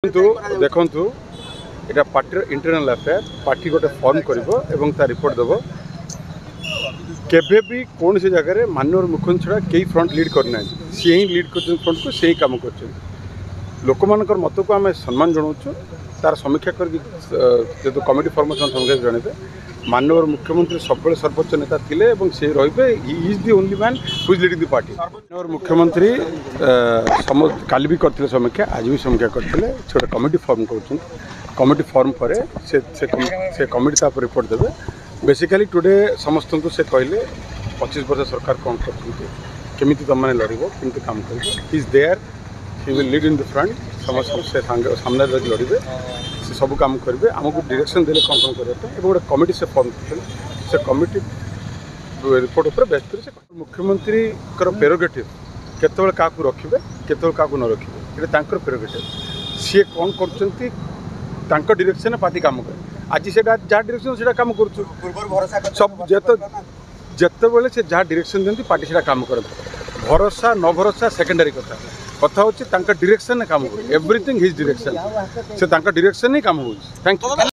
देखु यहाँ party internal affair party गोटे फॉर्म कर रिपोर्ट देव केबे भी कौन सी जगह माननीय मुख्यमंत्री छड़ा कई फ्रंट लीड करना सी ही लीड कर फ्रंट को से ही कम कर लोक मान मत को आम सम्मान जनाऊँ तार समीक्षा कर कमिटी फॉर्मेशन समीक्षा जनइबे माननीय मुख्यमंत्री सब सर्वोच्च नेता थिले से रे he is the only man who is leading the party. माननीय मुख्यमंत्री काली भी करते समीक्षा आज भी समीक्षा करते छोटे कमिटी फॉर्म कर कमिटी फॉर्म पर से कमिटी तापर रिपोर्ट देवे। बेसिकली टुडे समस्त को से कहले 25 वर्ष सरकार कौन करमी तुम मैंने लड़ कमी काम कर is there he will lead in the front समस्त से सामने लड़े से सब काम करेंगे आमको डायरेक्शन देले कौन कौन करते गोटे कमिटी से फॉर्म से कमिटी रिपोर्ट पर बेस्ट कर मुख्यमंत्री प्रेरोगेटिव केतबेले क्या रखिए केतबेले क्या न रखिए ये प्रेरोगेटिव सी कौन कर डायरेक्शन पार्टी काम करे आज से जहाँ डायरेक्शन से काम कर सब जिते से जहाँ डायरेक्शन दिखती पार्टी से काम कर भरोसा न भरोसा सेकेंडरी कथा हूँ डायरेक्शन काम कर एवरीथिंग हिज डायरेक्शन से डायरेक्शन ही काम हो। Thank you.